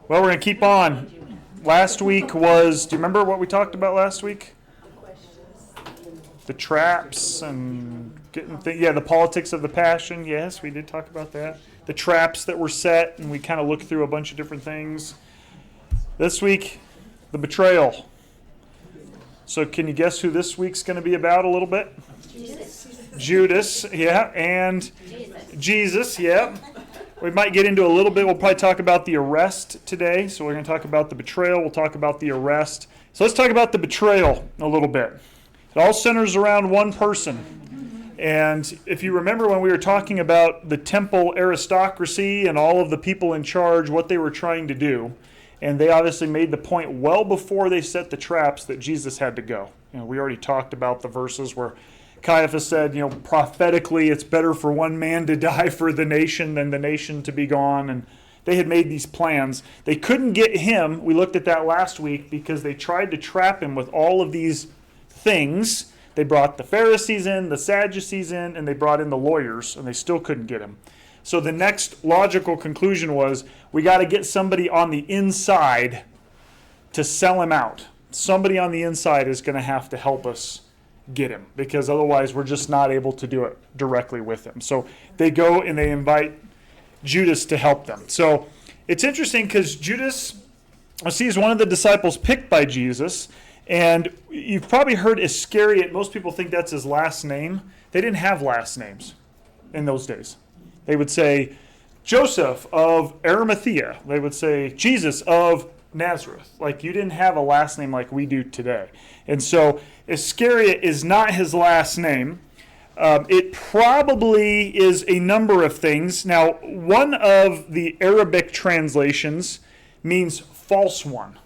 Well, we're going to keep on. Last week was, do you remember what we talked about last week? The traps and getting the politics of the passion. Yes, we did talk about that. The traps that were set, and we kind of looked through a bunch of different things. This week, the betrayal. So can you guess who this week's going to be about a little bit? Judas, yeah, and Jesus, yeah. We might get into a little bit. We'll probably talk about the arrest today. So we're going to talk about the betrayal. We'll talk about the arrest. So let's talk about the betrayal a little bit. It all centers around one person. And if you remember when we were talking about the temple aristocracy and all of the people in charge, what they were trying to do, and they obviously made the point well before they set the traps that Jesus had to go. We already talked about the verses where Caiaphas said, prophetically, it's better for one man to die for the nation than the nation to be gone. And they had made these plans. They couldn't get him. We looked at that last week because they tried to trap him with all of these things. They brought the Pharisees in, the Sadducees in, and they brought in the lawyers, and they still couldn't get him. So the next logical conclusion was, we got to get somebody on the inside to sell him out. Somebody on the inside is going to have to help us get him, because otherwise we're just not able to do it directly with him. So they go and they invite Judas to help them. So it's interesting because Judas, is one of the disciples picked by Jesus, and you've probably heard Iscariot. Most people think that's his last name. They didn't have last names in those days. They would say Joseph of Arimathea. They would say Jesus of Nazareth. Like, you didn't have a last name like we do today. And so Iscariot is not his last name. It probably is a number of things. Now, one of the Arabic translations means false one.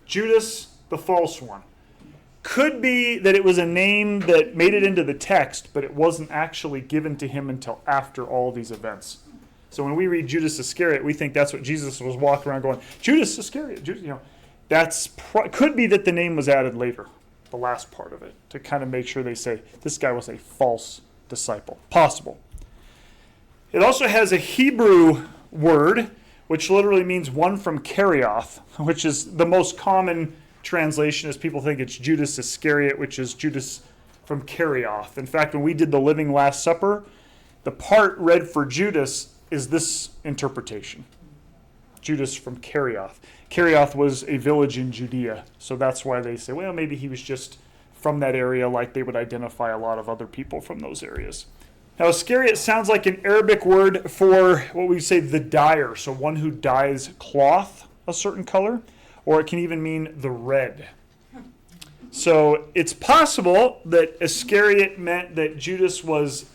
Judas, the false one. Could be that it was a name that made it into the text, but it wasn't actually given to him until after all these events. So when we read Judas Iscariot, we think that's what Jesus was walking around going, Judas Iscariot. Could be that the name was added later, the last part of it, to kind of make sure they say this guy was a false disciple. Possible. It also has a Hebrew word, which literally means one from Kerioth, which is the most common translation, as people think it's Judas Iscariot, which is Judas from Kerioth. In fact, when we did the Living Last Supper, the part read for Judas is this interpretation. Judas from Kerioth. Kerioth was a village in Judea, so that's why they say, well, maybe he was just from that area, like they would identify a lot of other people from those areas. Now, Iscariot sounds like an Arabic word for what we say the dyer, so one who dyes cloth a certain color, or it can even mean the red. So it's possible that Iscariot meant that Judas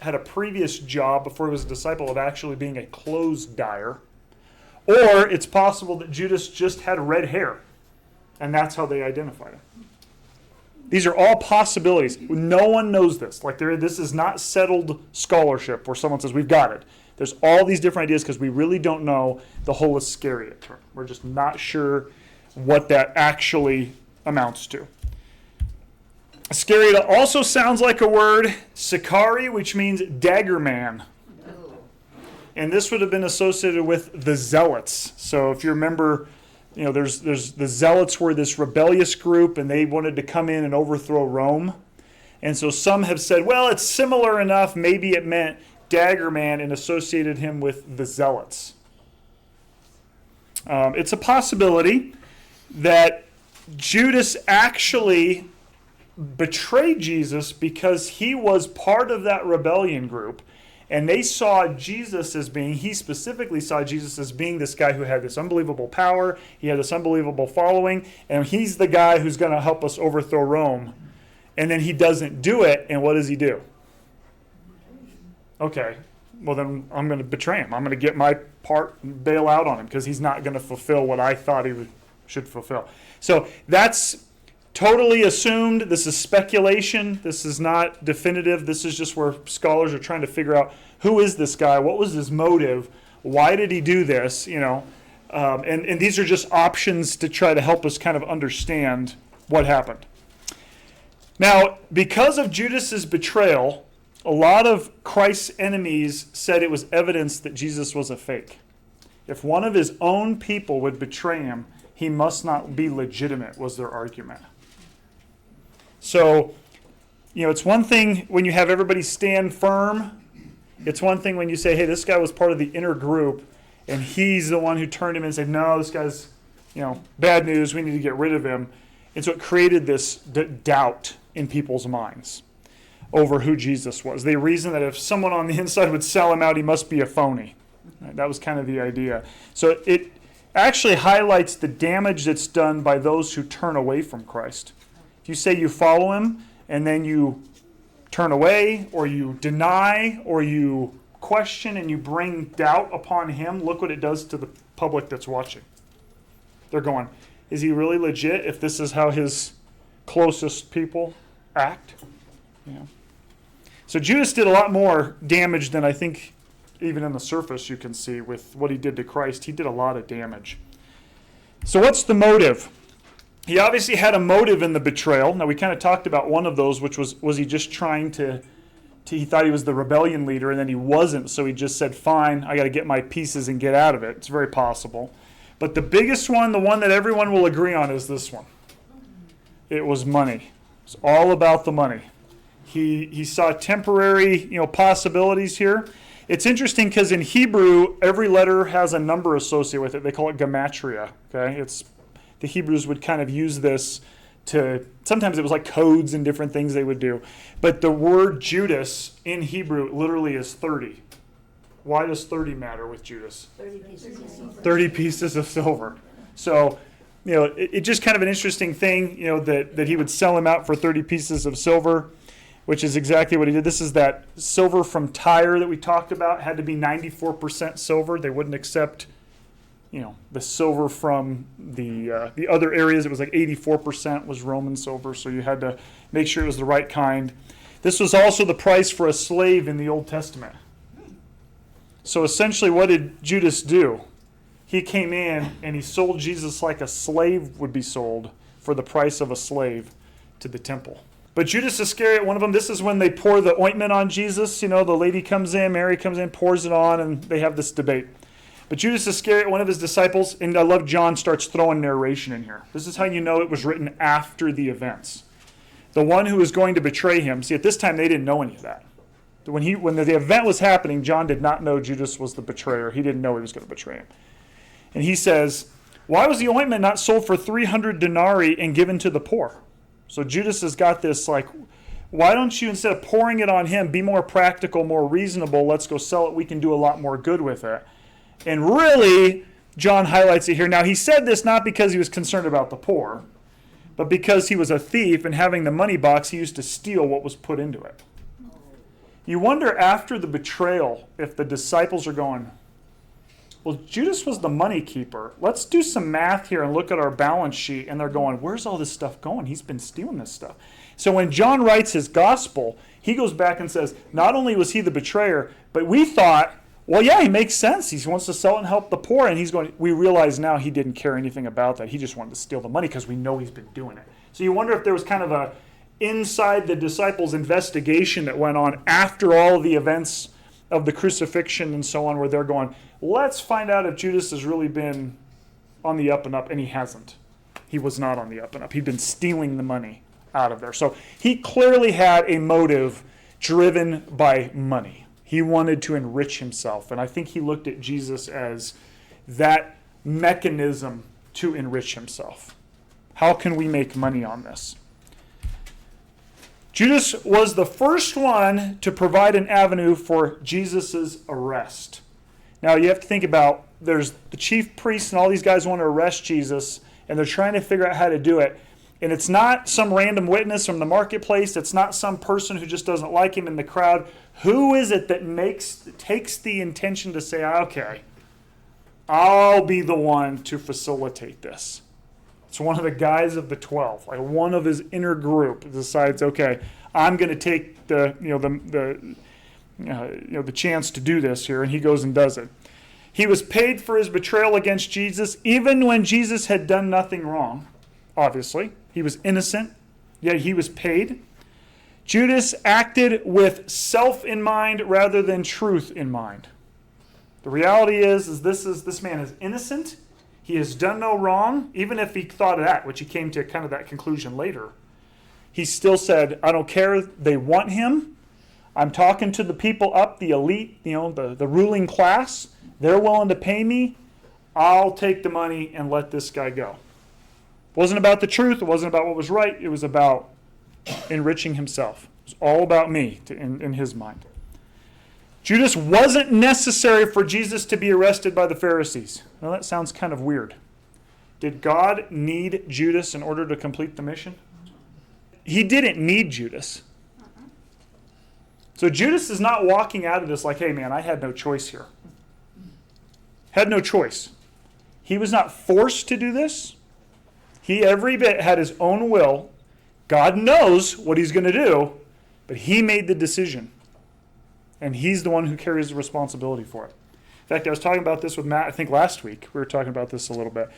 had a previous job before he was a disciple of actually being a clothes dyer. Or it's possible that Judas just had red hair, and that's how they identified him. These are all possibilities. No one knows this. This is not settled scholarship where someone says, we've got it. There's all these different ideas because we really don't know the whole Iscariot term. We're just not sure what that actually amounts to. Iscariot also sounds like a word, Sicarii, which means dagger man. And this would have been associated with the Zealots. So if you remember, there's the Zealots were this rebellious group, and they wanted to come in and overthrow Rome. And so some have said, well, it's similar enough. Maybe it meant dagger man and associated him with the Zealots. It's a possibility that Judas actually betrayed Jesus because he was part of that rebellion group, and they saw Jesus as being, he specifically saw Jesus as being this guy who had this unbelievable power, he had this unbelievable following, and he's the guy who's going to help us overthrow Rome. And then he doesn't do it, and what does he do? Okay, well then I'm going to betray him. I'm going to get my part and bail out on him because he's not going to fulfill what I thought he should fulfill. So that's totally assumed. This is speculation. This is not definitive. This is just where scholars are trying to figure out, who is this guy? What was his motive? Why did he do this? And these are just options to try to help us kind of understand what happened. Now, because of Judas's betrayal, a lot of Christ's enemies said it was evidence that Jesus was a fake. If one of his own people would betray him, he must not be legitimate, was their argument. So, it's one thing when you have everybody stand firm. It's one thing when you say, hey, this guy was part of the inner group, and he's the one who turned him and said, no, this guy's, bad news, we need to get rid of him. And so it created this doubt in people's minds over who Jesus was. They reasoned that if someone on the inside would sell him out, he must be a phony. That was kind of the idea. So it actually highlights the damage that's done by those who turn away from Christ. If you say you follow him and then you turn away or you deny or you question and you bring doubt upon him, look what it does to the public that's watching. They're going, is he really legit if this is how his closest people act? So Judas did a lot more damage than I think even in the surface you can see with what he did to Christ. He did a lot of damage. So what's the motive? He obviously had a motive in the betrayal. Now we kind of talked about one of those, which was he just trying to he thought he was the rebellion leader and then he wasn't, so he just said, fine, I got to get my pieces and get out of it. It's very possible. But the biggest one, the one that everyone will agree on, is this one. It was money. It's all about the money. He saw temporary, possibilities here. It's interesting because in Hebrew, every letter has a number associated with it. They call it gematria. Okay, the Hebrews would kind of use this to. Sometimes it was like codes and different things they would do. But the word Judas in Hebrew literally is 30. Why does 30 matter with Judas? 30 pieces of silver. 30 pieces of silver. So, it's just kind of an interesting thing, that he would sell him out for 30 pieces of silver, which is exactly what he did. This is that silver from Tyre that we talked about. It had to be 94% silver. They wouldn't accept, the silver from the other areas. It was like 84% was Roman silver, so you had to make sure it was the right kind. This was also the price for a slave in the Old Testament. So essentially, what did Judas do? He came in and he sold Jesus like a slave would be sold for the price of a slave to the temple. But Judas Iscariot, one of them, this is when they pour the ointment on Jesus. The lady comes in, Mary comes in, pours it on, and they have this debate. But Judas Iscariot, one of his disciples, and I love John starts throwing narration in here. This is how you know it was written after the events. The one who was going to betray him. See, at this time, they didn't know any of that. When the event was happening, John did not know Judas was the betrayer. He didn't know he was going to betray him. And he says, why was the ointment not sold for 300 denarii and given to the poor? So Judas has got this why don't you, instead of pouring it on him, be more practical, more reasonable, let's go sell it, we can do a lot more good with it. And really, John highlights it here. Now, he said this not because he was concerned about the poor, but because he was a thief and having the money box, he used to steal what was put into it. You wonder after the betrayal if the disciples are going, well, Judas was the money keeper. Let's do some math here and look at our balance sheet. And they're going, where's all this stuff going? He's been stealing this stuff. So when John writes his gospel, he goes back and says, not only was he the betrayer, but we thought, well, yeah, he makes sense. He wants to sell it and help the poor. And we realize now he didn't care anything about that. He just wanted to steal the money because we know he's been doing it. So you wonder if there was kind of a inside the disciples' investigation that went on after all of the events of the crucifixion and so on, where they're going, let's find out if Judas has really been on the up and up, and he hasn't. He was not on the up and up. He'd been stealing the money out of there. So he clearly had a motive driven by money. He wanted to enrich himself, and I think he looked at Jesus as that mechanism to enrich himself. How can we make money on this? Judas was the first one to provide an avenue for Jesus' arrest. Now you have to think about, there's the chief priests and all these guys want to arrest Jesus, and they're trying to figure out how to do it. And it's not some random witness from the marketplace. It's not some person who just doesn't like him in the crowd. Who is it that takes the intention to say, okay, I'll be the one to facilitate this? It's one of the guys of the 12, like one of his inner group decides, okay, I'm going to take the chance to do this here, and he goes and does it. He was paid for his betrayal against Jesus, even when Jesus had done nothing wrong. Obviously, he was innocent, yet he was paid. Judas acted with self in mind rather than truth in mind. The reality is this man is innocent. He has done no wrong. Even if he thought of that, which he came to kind of that conclusion later, he still said, I don't care. They want him. I'm talking to the people up, the elite, the ruling class. They're willing to pay me. I'll take the money and let this guy go. It wasn't about the truth. It wasn't about what was right. It was about enriching himself. It was all about me in his mind. Judas wasn't necessary for Jesus to be arrested by the Pharisees. Now that sounds kind of weird. Did God need Judas in order to complete the mission? He didn't need Judas. So Judas is not walking out of this like, hey man, I had no choice here. Had no choice. He was not forced to do this. He every bit had his own will. God knows what he's going to do, but he made the decision. And he's the one who carries the responsibility for it. In fact, I was talking about this with Matt, I think last week. We were talking about this a little bit.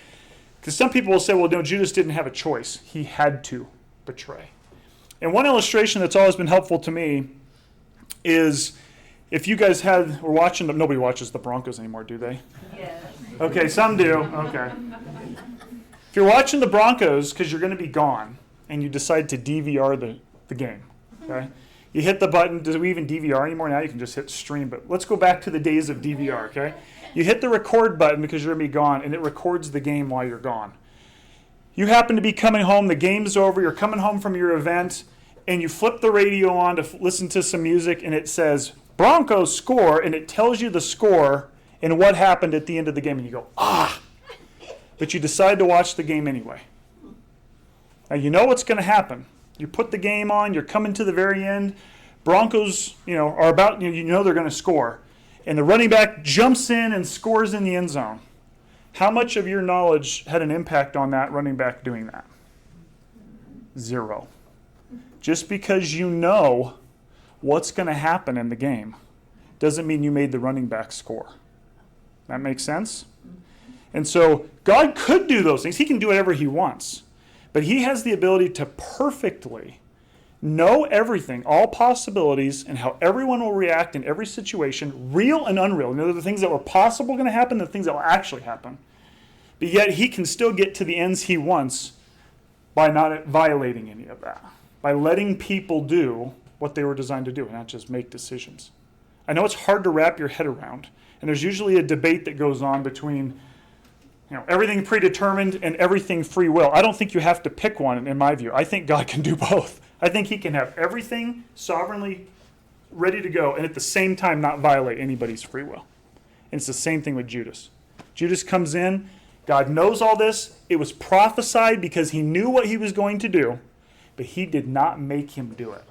Because some people will say, well, no, Judas didn't have a choice. He had to betray. And one illustration that's always been helpful to me is if you guys were watching, nobody watches the Broncos anymore, do they? Yes. Okay, some do. Okay. If you're watching the Broncos because you're going to be gone and you decide to DVR the game, okay? You hit the button. Do we even DVR anymore? Now you can just hit stream. But let's go back to the days of DVR, okay? You hit the record button because you're going to be gone, and it records the game while you're gone. You happen to be coming home. The game's over. You're coming home from your event, and you flip the radio on to listen to some music, and it says, Broncos score, and it tells you the score and what happened at the end of the game. And you go, ah! But you decide to watch the game anyway. Now you know what's going to happen. You put the game on, you're coming to the very end. Broncos, are about, they're going to score. And the running back jumps in and scores in the end zone. How much of your knowledge had an impact on that running back doing that? 0. Just because you know what's going to happen in the game doesn't mean you made the running back score. That makes sense? And so God could do those things. He can do whatever he wants. But he has the ability to perfectly know everything, all possibilities, and how everyone will react in every situation, real and unreal. The things that were possible going to happen, the things that will actually happen. But yet he can still get to the ends he wants by not violating any of that, by letting people do what they were designed to do and not just make decisions. I know it's hard to wrap your head around, and there's usually a debate that goes on between everything predetermined and everything free will. I don't think you have to pick one, in my view. I think God can do both. I think he can have everything sovereignly ready to go and at the same time not violate anybody's free will. And it's the same thing with Judas. Judas comes in. God knows all this. It was prophesied because he knew what he was going to do, but he did not make him do it.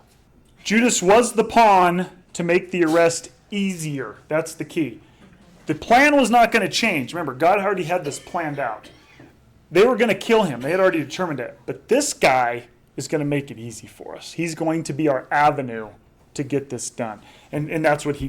Judas was the pawn to make the arrest easier. That's the key. The plan was not going to change. Remember, God already had this planned out. They were going to kill him. They had already determined it. But this guy is going to make it easy for us. He's going to be our avenue to get this done. And that's what he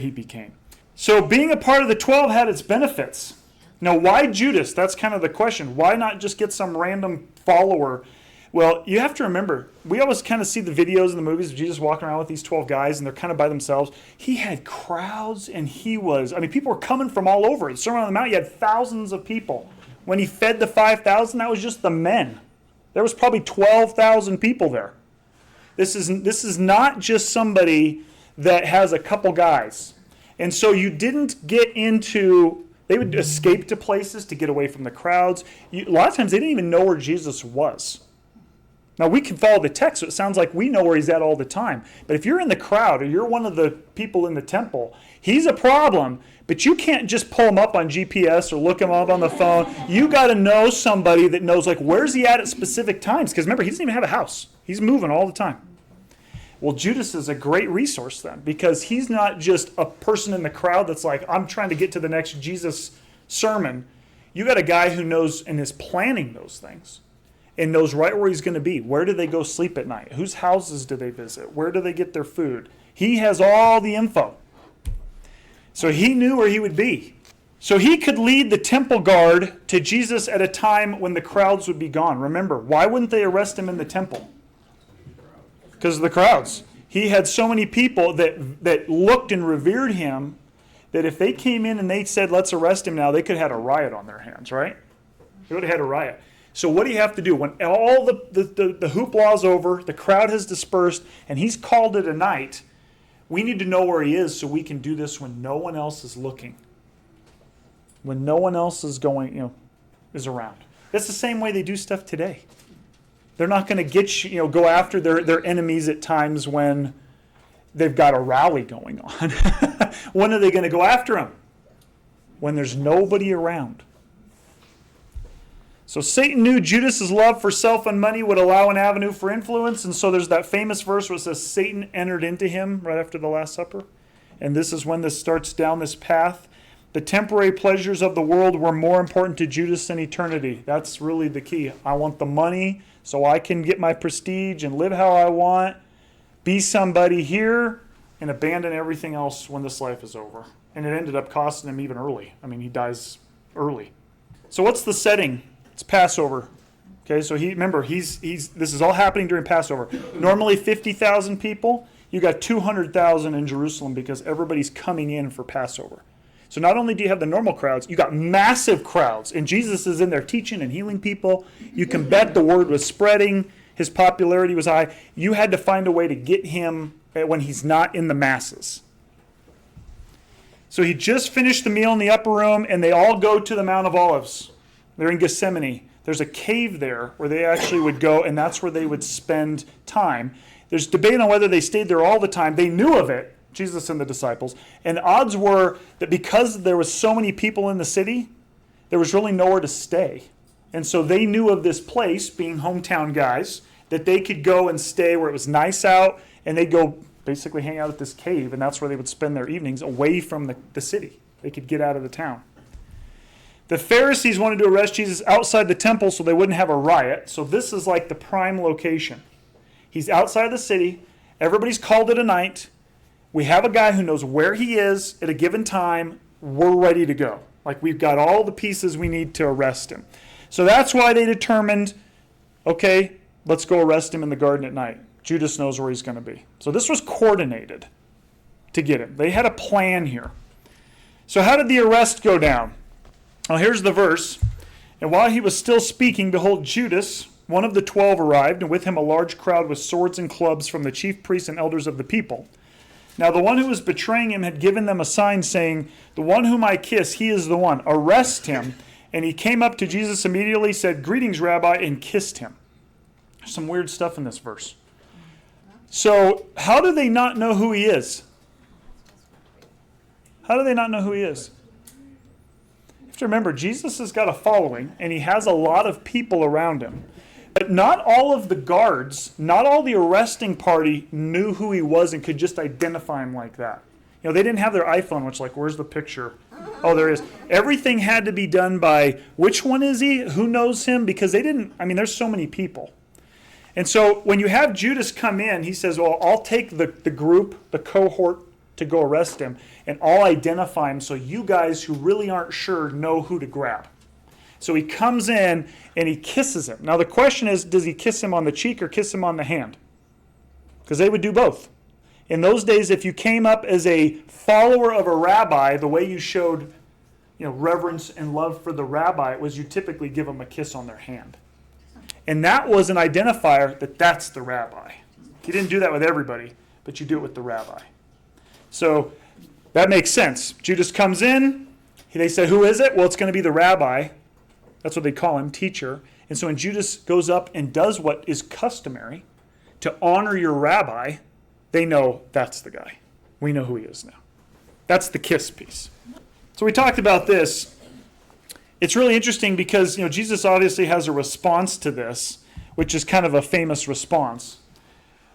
became. So being a part of the 12 had its benefits. Now, why Judas? That's kind of the question. Why not just get some random follower? Well, you have to remember, we always kind of see the videos in the movies of Jesus walking around with these 12 guys, and they're kind of by themselves. He had crowds, and people were coming from all over. The Sermon on the Mount, you had thousands of people. When he fed the 5,000, that was just the men. There was probably 12,000 people there. This is not just somebody that has a couple guys. And so you didn't get into, they would escape to places to get away from the crowds. A lot of times they didn't even know where Jesus was. Now, we can follow the text, so it sounds like we know where he's at all the time. But if you're in the crowd or you're one of the people in the temple, he's a problem, but you can't just pull him up on GPS or look him up on the phone. You got to know somebody that knows, where's he at specific times? Because remember, he doesn't even have a house. He's moving all the time. Well, Judas is a great resource then, because he's not just a person in the crowd that's like, I'm trying to get to the next Jesus sermon. You got a guy who knows and is planning those things. And knows right where he's going to be. Where do they go sleep at night? Whose houses do they visit? Where do they get their food? He has all the info. So he knew where he would be. So he could lead the temple guard to Jesus at a time when the crowds would be gone. Remember, why wouldn't they arrest him in the temple? Because of the crowds. He had so many people that looked and revered him that if they came in and they said, let's arrest him now, they could have had a riot on their hands, right? They would have had a riot. So what do you have to do? When all the hoopla is over, the crowd has dispersed, and he's called it a night, we need to know where he is so we can do this when no one else is looking. When no one else is is around. That's the same way they do stuff today. They're not going to go after their enemies at times when they've got a rally going on. When are they going to go after them? When there's nobody around. So Satan knew Judas' love for self and money would allow an avenue for influence. And so there's that famous verse where it says Satan entered into him right after the Last Supper. And this is when this starts down this path. The temporary pleasures of the world were more important to Judas than eternity. That's really the key. I want the money so I can get my prestige and live how I want, be somebody here, and abandon everything else when this life is over. And it ended up costing him even early. I mean, he dies early. So what's the setting? It's Passover. Okay, so this is all happening during Passover. Normally 50,000 people. You got 200,000 in Jerusalem because everybody's coming in for Passover. So not only do you have the normal crowds, you got massive crowds. And Jesus is in there teaching and healing people. You can bet the word was spreading. His popularity was high. You had to find a way to get him when he's not in the masses. So he just finished the meal in the upper room, and they all go to the Mount of Olives. They're in Gethsemane. There's a cave there where they actually would go, and that's where they would spend time. There's debate on whether they stayed there all the time. They knew of it, Jesus and the disciples. And the odds were that because there was so many people in the city, there was really nowhere to stay. And so they knew of this place, being hometown guys, that they could go and stay where it was nice out, and they'd go basically hang out at this cave, and that's where they would spend their evenings away from the city. They could get out of the town. The Pharisees wanted to arrest Jesus outside the temple so they wouldn't have a riot. So this is like the prime location. He's outside the city. Everybody's called it a night. We have a guy who knows where he is at a given time. We're ready to go. Like, we've got all the pieces we need to arrest him. So that's why they determined, okay, let's go arrest him in the garden at night. Judas knows where he's going to be. So this was coordinated to get him. They had a plan here. So how did the arrest go down? Well, here's the verse. And while he was still speaking, behold, Judas, one of the 12, arrived, and with him a large crowd with swords and clubs from the chief priests and elders of the people. Now the one who was betraying him had given them a sign, saying, the one whom I kiss, he is the one. Arrest him. And he came up to Jesus immediately, said, greetings, Rabbi, and kissed him. There's some weird stuff in this verse. So how do they not know who he is? How do they not know who he is? You have to remember, Jesus has got a following, and he has a lot of people around him. But not all of the guards, not all the arresting party knew who he was and could just identify him like that. You know, they didn't have their iPhone, which where's the picture? Oh, there is. Everything had to be done by, which one is he? Who knows him? Because there's so many people. And so when you have Judas come in, he says, well, I'll take the group, the cohort, to go arrest him, and I'll identify him so you guys who really aren't sure know who to grab. So he comes in and he kisses him. Now the question is, does he kiss him on the cheek or kiss him on the hand? Because they would do both. In those days, if you came up as a follower of a rabbi, the way you showed reverence and love for the rabbi was you typically give them a kiss on their hand. And that was an identifier that that's the rabbi. You didn't do that with everybody, but you do it with the rabbi. So that makes sense. Judas comes in. They say, who is it? Well, it's going to be the rabbi. That's what they call him, teacher. And so when Judas goes up and does what is customary to honor your rabbi, they know that's the guy. We know who he is now. That's the kiss piece. So we talked about this. It's really interesting because Jesus obviously has a response to this, which is kind of a famous response.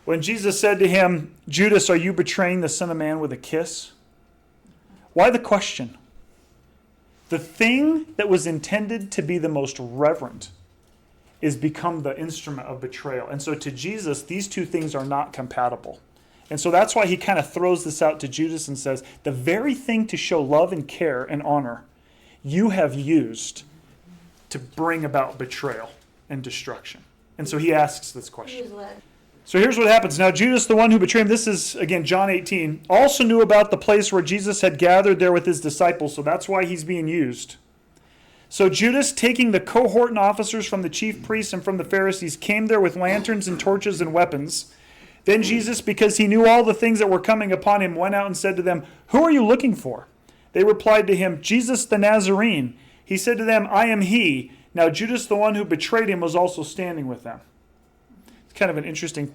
When Jesus said to him, Judas, are you betraying the Son of Man with a kiss? Why the question? The thing that was intended to be the most reverent is become the instrument of betrayal. And so to Jesus, these two things are not compatible. And so that's why he kind of throws this out to Judas and says, the very thing to show love and care and honor, you have used to bring about betrayal and destruction. And so he asks this question. So here's what happens. Now Judas, the one who betrayed him, this is, again, John 18, also knew about the place where Jesus had gathered there with his disciples, so that's why he's being used. So Judas, taking the cohort and officers from the chief priests and from the Pharisees, came there with lanterns and torches and weapons. Then Jesus, because he knew all the things that were coming upon him, went out and said to them, "Who are you looking for?" They replied to him, "Jesus the Nazarene." He said to them, "I am he." Now Judas, the one who betrayed him, was also standing with them. It's kind of an interesting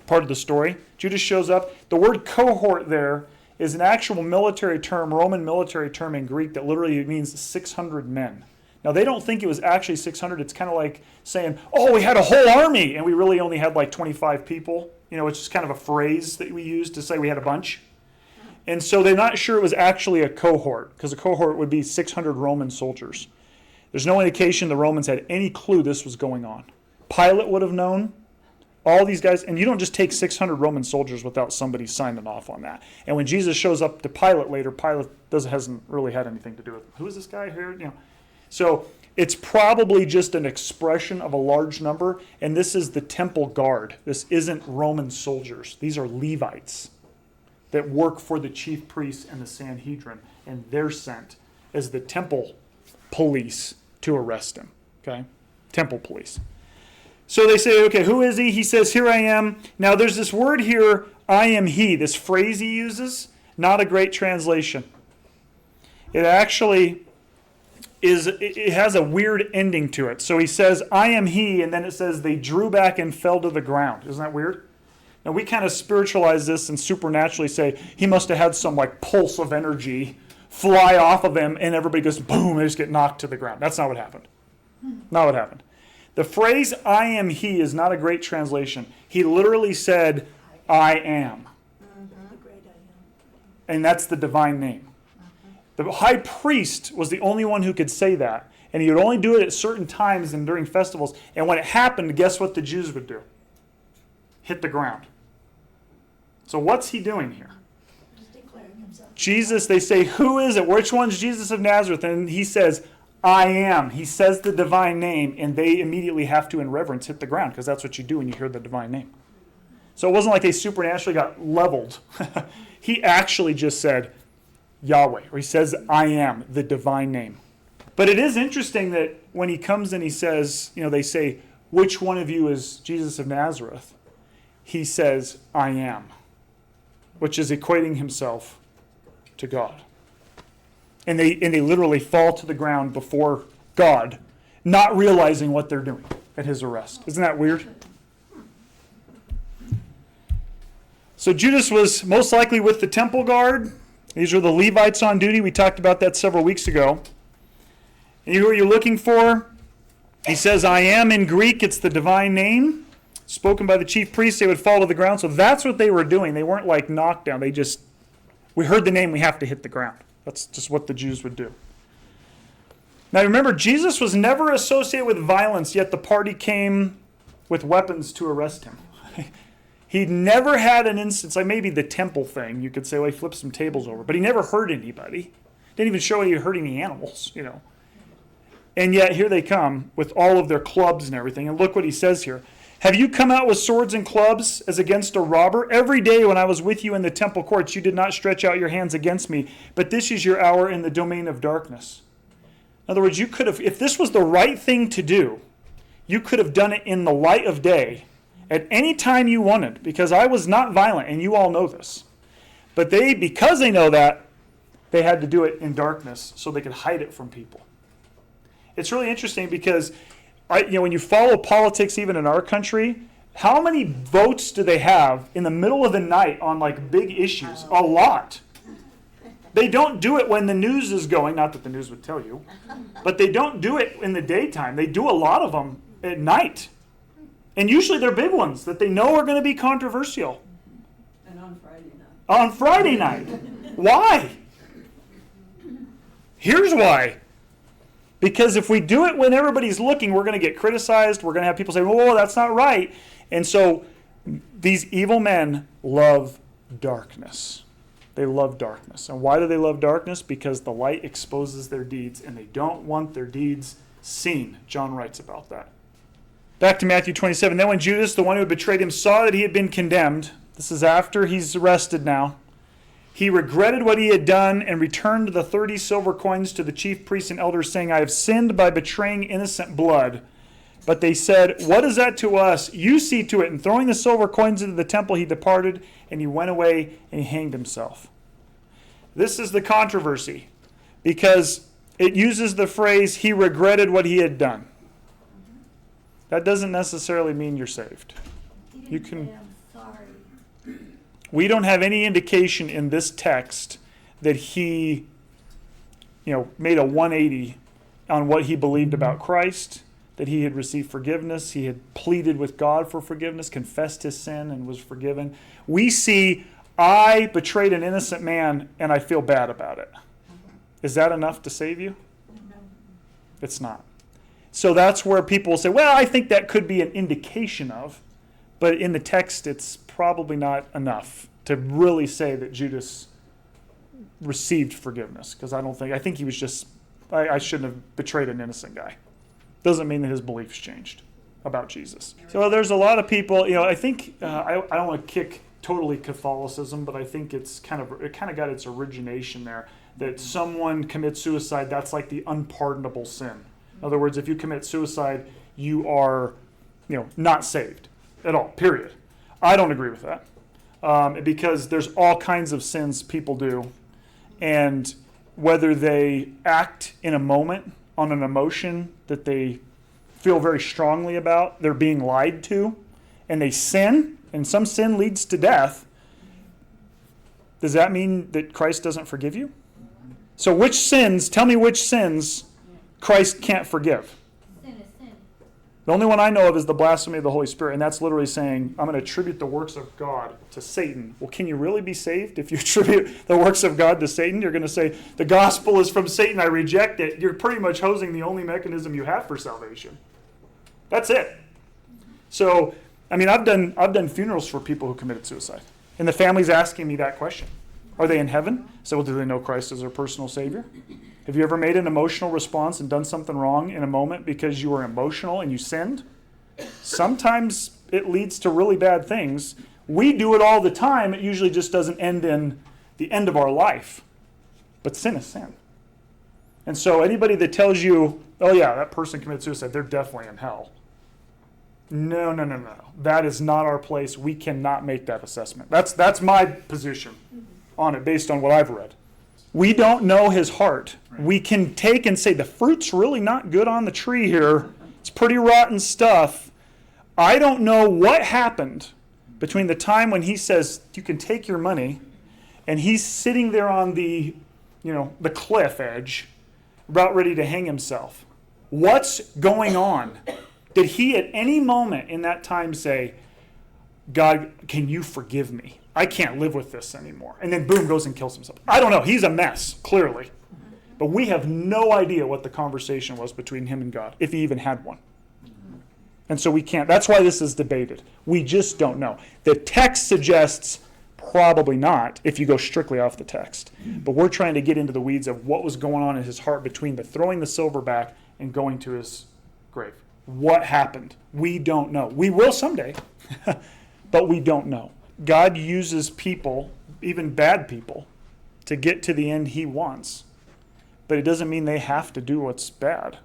part of the story. Judas shows up. The word cohort there is an actual military term, Roman military term in Greek that literally means 600 men. Now, they don't think it was actually 600. It's kind of like saying, oh, we had a whole army, and we really only had like 25 people. It's just kind of a phrase that we use to say we had a bunch. And so they're not sure it was actually a cohort, because a cohort would be 600 Roman soldiers. There's no indication the Romans had any clue this was going on. Pilate would have known. All these guys, and you don't just take 600 Roman soldiers without somebody signing off on that. And when Jesus shows up to Pilate later, Pilate hasn't really had anything to do with it. Who is this guy here? So it's probably just an expression of a large number, and this is the temple guard. This isn't Roman soldiers. These are Levites that work for the chief priests and the Sanhedrin, and they're sent as the temple police to arrest him. Okay? Temple police. So they say, okay, who is he? He says, here I am. Now there's this word here, I am he, this phrase he uses, not a great translation. It actually it has a weird ending to it. So he says, I am he, and then it says they drew back and fell to the ground. Isn't that weird? Now we kind of spiritualize this and supernaturally say, he must have had some like pulse of energy fly off of him, and everybody goes, boom, they just get knocked to the ground. That's not what happened. Not what happened. The phrase, I am he, is not a great translation. He literally said, I am. And that's the divine name. The high priest was the only one who could say that. And he would only do it at certain times and during festivals. And when it happened, guess what the Jews would do? Hit the ground. So what's he doing here? Jesus, they say, who is it? Which one's Jesus of Nazareth? And he says, I am. He says the divine name, and they immediately have to, in reverence, hit the ground, because that's what you do when you hear the divine name. So it wasn't like they supernaturally got leveled. He actually just said Yahweh, or he says, I am, the divine name. But it is interesting that when he comes and he says, they say, which one of you is Jesus of Nazareth? He says, I am, which is equating himself to God. And they literally fall to the ground before God, not realizing what they're doing at his arrest. Isn't that weird? So Judas was most likely with the temple guard. These are the Levites on duty. We talked about that several weeks ago. And who are you looking for? He says, I am in Greek. It's the divine name. Spoken by the chief priests, they would fall to the ground. So that's what they were doing. They weren't like knocked down. We heard the name, we have to hit the ground. That's just what the Jews would do. Now remember, Jesus was never associated with violence, yet the party came with weapons to arrest him. He never had an instance, like maybe the temple thing, you could say, well, he flipped some tables over, but he never hurt anybody. Didn't even show he hurt any animals, And yet here they come with all of their clubs and everything, and look what he says here. Have you come out with swords and clubs as against a robber? Every day when I was with you in the temple courts, you did not stretch out your hands against me, but this is your hour in the domain of darkness. In other words, you could have, if this was the right thing to do, you could have done it in the light of day at any time you wanted, because I was not violent, and you all know this. But because they know that, they had to do it in darkness so they could hide it from people. It's really interesting because when you follow politics, even in our country, how many votes do they have in the middle of the night on like big issues? A lot. They don't do it when the news is going, not that the news would tell you, but they don't do it in the daytime. They do a lot of them at night. And usually they're big ones that they know are going to be controversial. And on Friday night. On Friday night. Why? Here's why. Because if we do it when everybody's looking, we're going to get criticized. We're going to have people say, whoa, that's not right. And so these evil men love darkness. They love darkness. And why do they love darkness? Because the light exposes their deeds, and they don't want their deeds seen. John writes about that. Back to Matthew 27. Then when Judas, the one who had betrayed him, saw that he had been condemned, this is after he's arrested now, he regretted what he had done and returned the 30 silver coins to the chief priests and elders, saying, I have sinned by betraying innocent blood. But they said, what is that to us? You see to it. And throwing the silver coins into the temple, he departed, and he went away and he hanged himself. This is the controversy, because it uses the phrase, he regretted what he had done. That doesn't necessarily mean you're saved. You can. I'm sorry. We don't have any indication in this text that he, made a 180 on what he believed about Christ, that he had received forgiveness, he had pleaded with God for forgiveness, confessed his sin, and was forgiven. We see, I betrayed an innocent man, and I feel bad about it. Is that enough to save you? No. It's not. So that's where people will say, well, I think that could be an indication of, but in the text, it's probably not enough to really say that Judas received forgiveness, because I think he was just, I shouldn't have betrayed an innocent guy. Doesn't mean that his beliefs changed about Jesus. So there's a lot of people, I think, I don't want to kick totally Catholicism, but I think it kind of got its origination there, that someone commits suicide, that's like the unpardonable sin. In other words, if you commit suicide, you are, not saved at all, period. I don't agree with that, because there's all kinds of sins people do, and whether they act in a moment on an emotion that they feel very strongly about, they're being lied to, and they sin, and some sin leads to death, does that mean that Christ doesn't forgive you? So tell me which sins Christ can't forgive. Sin is sin. The only one I know of is the blasphemy of the Holy Spirit, and that's literally saying, I'm going to attribute the works of God to Satan. Well, can you really be saved if you attribute the works of God to Satan? You're going to say, the gospel is from Satan, I reject it. You're pretty much hosing the only mechanism you have for salvation. That's it. So, I've done funerals for people who committed suicide, and the family's asking me that question. Are they in heaven? So, well, do they know Christ as their personal Savior? Have you ever made an emotional response and done something wrong in a moment because you were emotional and you sinned? Sometimes it leads to really bad things. We do it all the time. It usually just doesn't end in the end of our life. But sin is sin. And so anybody that tells you, oh yeah, that person committed suicide, they're definitely in hell. No. That is not our place. We cannot make that assessment. That's my position on it based on what I've read. We don't know his heart. We can take and say, the fruit's really not good on the tree here. It's pretty rotten stuff. I don't know what happened between the time when he says, you can take your money, and he's sitting there on the cliff edge, about ready to hang himself. What's going on? Did he at any moment in that time say, God, can you forgive me? I can't live with this anymore. And then boom, goes and kills himself. I don't know. He's a mess, clearly. But we have no idea what the conversation was between him and God, if he even had one. And so we can't. That's why this is debated. We just don't know. The text suggests probably not, if you go strictly off the text. But we're trying to get into the weeds of what was going on in his heart between the throwing the silver back and going to his grave. What happened? We don't know. We will someday, but we don't know. God uses people, even bad people, to get to the end he wants. But it doesn't mean they have to do what's bad.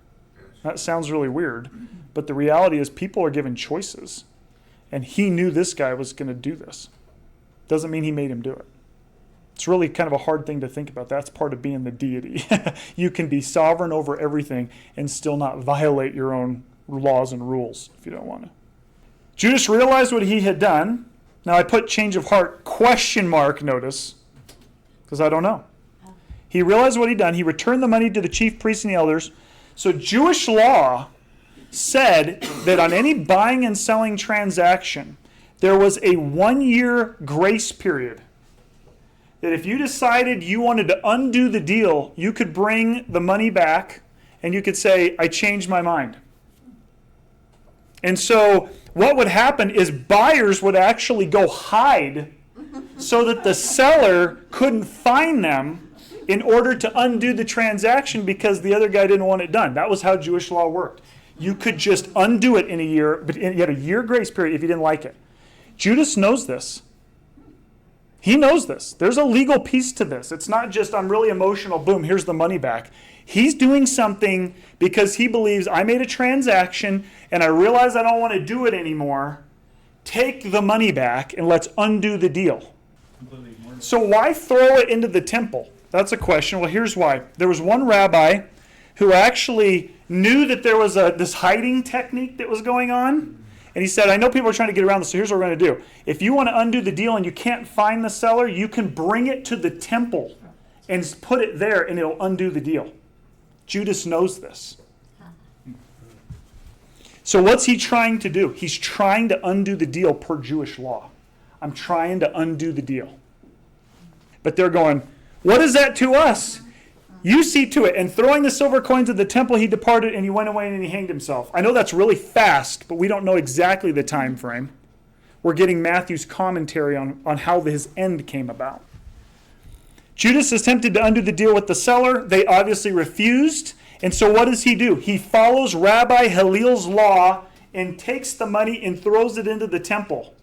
That sounds really weird. But the reality is people are given choices. And he knew this guy was going to do this. Doesn't mean he made him do it. It's really kind of a hard thing to think about. That's part of being the deity. You can be sovereign over everything and still not violate your own laws and rules if you don't want to. Judas realized what he had done. Now I put change of heart question mark, notice, because I don't know. He realized what he'd done. He returned the money to the chief priests and the elders. So Jewish law said that on any buying and selling transaction, there was a 1-year grace period. That if you decided you wanted to undo the deal, you could bring the money back and you could say, I changed my mind. And so what would happen is buyers would actually go hide so that the seller couldn't find them in order to undo the transaction because the other guy didn't want it done. That was how Jewish law worked. You could just undo it in a year, but you had a year grace period if you didn't like it. Judas knows this. He knows this. There's a legal piece to this. It's not just, I'm really emotional, boom, here's the money back. He's doing something because he believes, I made a transaction and I realize I don't want to do it anymore. Take the money back and let's undo the deal. So why throw it into the temple? That's a question. Well, here's why. There was one rabbi who actually knew that there was this hiding technique that was going on. And he said, I know people are trying to get around this, so here's what we're going to do. If you want to undo the deal and you can't find the seller, you can bring it to the temple and put it there and it'll undo the deal. Judas knows this. So what's he trying to do? He's trying to undo the deal per Jewish law. I'm trying to undo the deal. But they're going, what is that to us? You see to it. And throwing the silver coins at the temple, he departed and he went away and he hanged himself. I know that's really fast, but we don't know exactly the time frame. We're getting Matthew's commentary on how his end came about. Judas is tempted to undo the deal with the seller. They obviously refused. And so what does he do? He follows Rabbi Hillel's law and takes the money and throws it into the temple.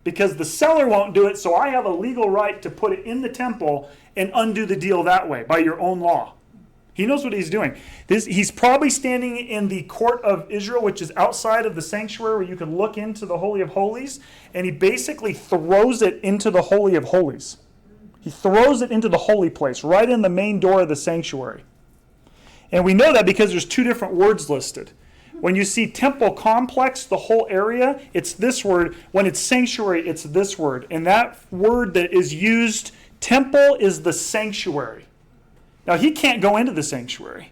Because the seller won't do it, so I have a legal right to put it in the temple and undo the deal that way, by your own law. He knows what he's doing. He's probably standing in the court of Israel, which is outside of the sanctuary where you can look into the Holy of Holies, and he basically throws it into the Holy of Holies. He throws it into the holy place, right in the main door of the sanctuary. And we know that because there's two different words listed. When you see temple complex, the whole area, it's this word. When it's sanctuary, it's this word. And that word that is used, temple, is the sanctuary. Now, he can't go into the sanctuary.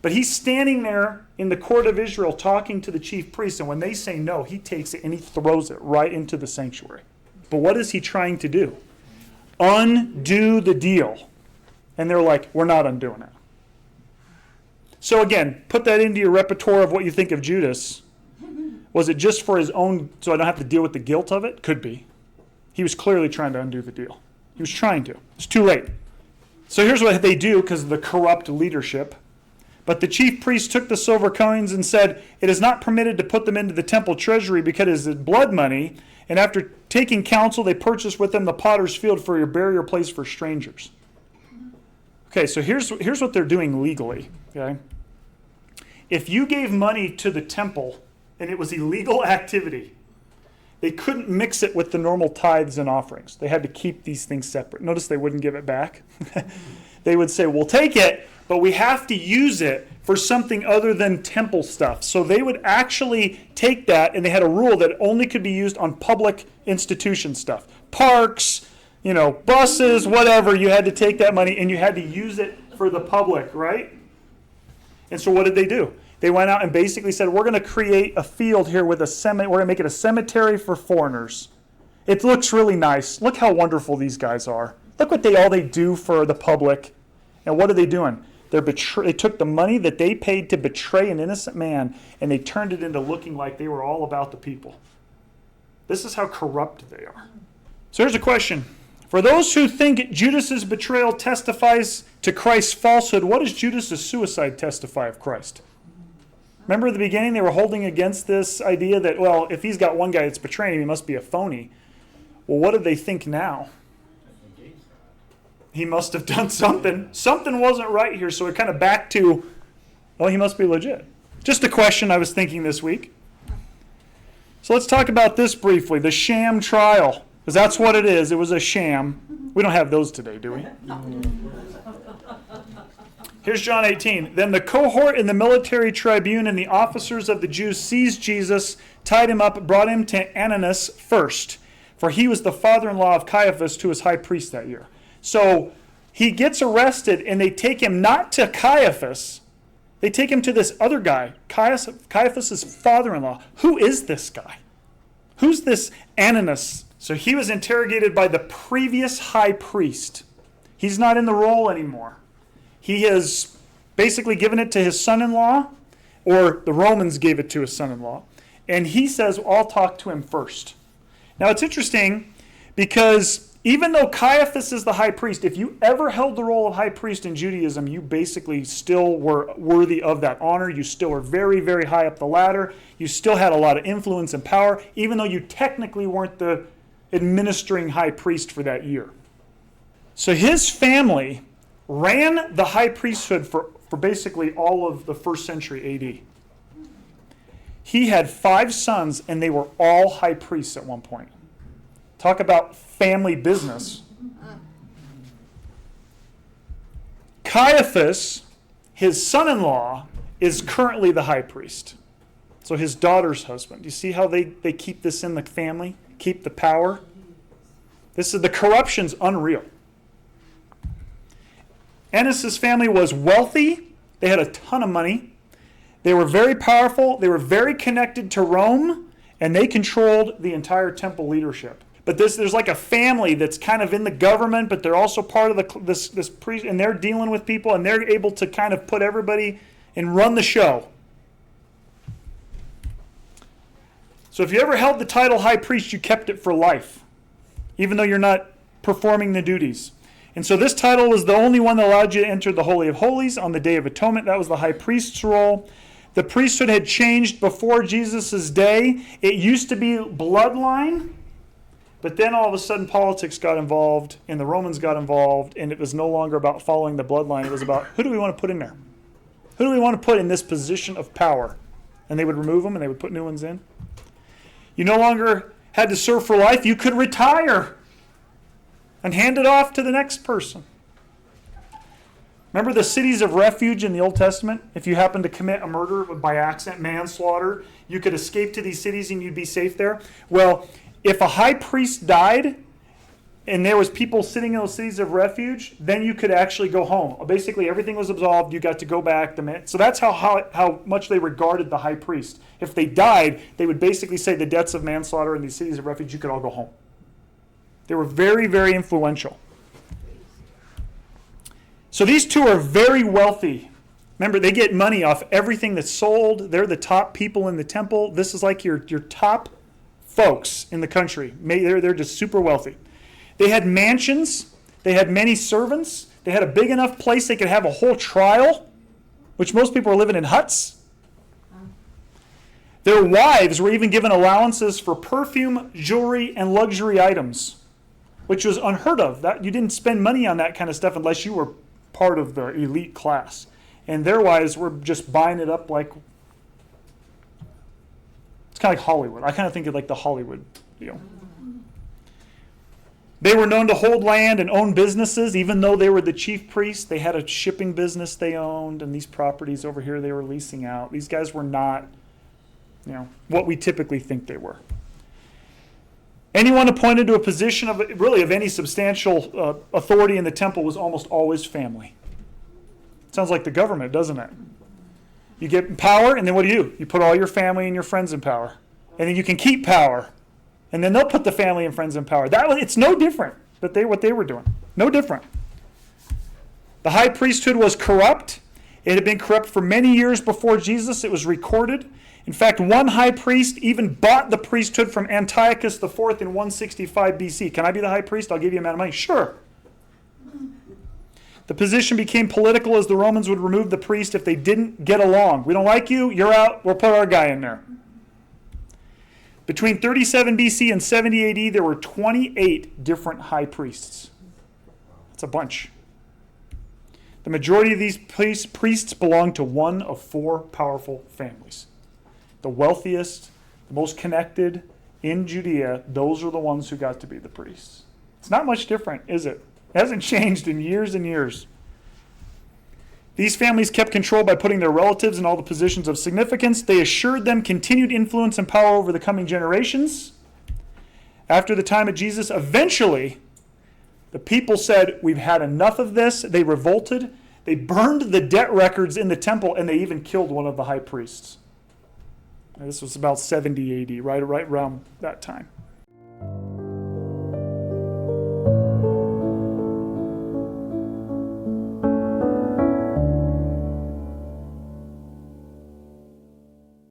But he's standing there in the court of Israel talking to the chief priests. And when they say no, he takes it and he throws it right into the sanctuary. But what is he trying to do? Undo the deal. And they're like, we're not undoing it. So again, put that into your repertoire of what you think of Judas. Was it just for his own, so I don't have to deal with the guilt of it? Could be. He was clearly trying to undo the deal. He was trying to. It's too late. So here's what they do because of the corrupt leadership. But the chief priest took the silver coins and said, it is not permitted to put them into the temple treasury because it is blood money. And after taking counsel, they purchased with them the potter's field for your burial place for strangers. Okay, so here's what they're doing legally. Okay, if you gave money to the temple and it was illegal activity, they couldn't mix it with the normal tithes and offerings. They had to keep these things separate. Notice they wouldn't give it back. They would say, we'll take it, but we have to use it for something other than temple stuff. So they would actually take that, and they had a rule that it only could be used on public institution stuff. Parks, buses, whatever, you had to take that money and you had to use it for the public, right? And so what did they do? They went out and basically said, we're going to create a field here with we're going to make it a cemetery for foreigners. It looks really nice. Look how wonderful these guys are. Look what all they do for the public. And what are they doing? They took the money that they paid to betray an innocent man and they turned it into looking like they were all about the people. This is how corrupt they are. So here's a question. For those who think Judas' betrayal testifies to Christ's falsehood, what does Judas' suicide testify of Christ? Remember at the beginning they were holding against this idea that, well, if he's got one guy that's betraying him, he must be a phony. Well, what do they think now? He must have done something. Something wasn't right here, so we're kind of back to, well, he must be legit. Just a question I was thinking this week. So let's talk about this briefly, the sham trial, because that's what it is. It was a sham. We don't have those today, do we? Here's John 18. Then the cohort in the military tribune and the officers of the Jews seized Jesus, tied him up, brought him to Ananus first, for he was the father-in-law of Caiaphas, who was high priest that year. So he gets arrested, and they take him not to Caiaphas. They take him to this other guy, Caiaphas' father-in-law. Who is this guy? Who's this Ananus? So he was interrogated by the previous high priest. He's not in the role anymore. He has basically given it to his son-in-law, or the Romans gave it to his son-in-law. And he says, I'll talk to him first. Now it's interesting because Even though Caiaphas is the high priest, if you ever held the role of high priest in Judaism, you basically still were worthy of that honor. You still were very, very high up the ladder. You still had a lot of influence and power, even though you technically weren't the administering high priest for that year. So his family ran the high priesthood for basically all of the first century AD. He had 5 sons, and they were all high priests at one point. Talk about family business. Caiaphas, his son-in-law, is currently the high priest. So his daughter's husband. You see how they keep this in the family? Keep the power? The corruption's unreal. Annas' family was wealthy. They had a ton of money. They were very powerful. They were very connected to Rome, and they controlled the entire temple leadership. But there's like a family that's kind of in the government, but they're also part of this priest, and they're dealing with people, and they're able to kind of put everybody and run the show. So if you ever held the title high priest, you kept it for life, even though you're not performing the duties. And so this title was the only one that allowed you to enter the Holy of Holies on the Day of Atonement. That was the high priest's role. The priesthood had changed before Jesus' day. It used to be bloodline. But then all of a sudden politics got involved and the Romans got involved, and it was no longer about following the bloodline. It was about, who do we want to put in there? Who do we want to put in this position of power? And they would remove them and they would put new ones in. You no longer had to serve for life. You could retire and hand it off to the next person. Remember the cities of refuge in the Old Testament? If you happened to commit a murder by accident, manslaughter, you could escape to these cities and you'd be safe there. Well, if a high priest died and there was people sitting in those cities of refuge, then you could actually go home. Basically, everything was absolved. You got to go back. So that's how much they regarded the high priest. If they died, they would basically say the deaths of manslaughter in these cities of refuge, you could all go home. They were very, very influential. So these two are very wealthy. Remember, they get money off everything that's sold. They're the top people in the temple. This is like your top folks in the country. They're just super wealthy. They had mansions. They had many servants. They had a big enough place they could have a whole trial, which most people are living in huts. Their wives were even given allowances for perfume, jewelry, and luxury items, which was unheard of. That you didn't spend money on that kind of stuff unless you were part of the elite class. And their wives were just buying it up like, it's kind of like Hollywood. I kind of think of like the Hollywood deal. They were known to hold land and own businesses, even though they were the chief priests. They had a shipping business they owned, and these properties over here they were leasing out. These guys were not, what we typically think they were. Anyone appointed to a position of any substantial authority in the temple was almost always family. Sounds like the government, doesn't it? You get power, and then what do? You put all your family and your friends in power. And then you can keep power. And then they'll put the family and friends in power. It's no different what they were doing. No different. The high priesthood was corrupt. It had been corrupt for many years before Jesus. It was recorded. In fact, one high priest even bought the priesthood from Antiochus IV in 165 BC. Can I be the high priest? I'll give you a amount of money. Sure. The position became political as the Romans would remove the priest if they didn't get along. We don't like you, you're out, we'll put our guy in there. Between 37 BC and 70 AD, there were 28 different high priests. That's a bunch. The majority of these priests belonged to one of 4 powerful families. The wealthiest, the most connected in Judea, those are the ones who got to be the priests. It's not much different, is it? It hasn't changed in years and years. These families kept control by putting their relatives in all the positions of significance. They assured them continued influence and power over the coming generations. After the time of Jesus, eventually, the people said, we've had enough of this. They revolted. They burned the debt records in the temple, and they even killed one of the high priests. This was about 70 AD, right around that time.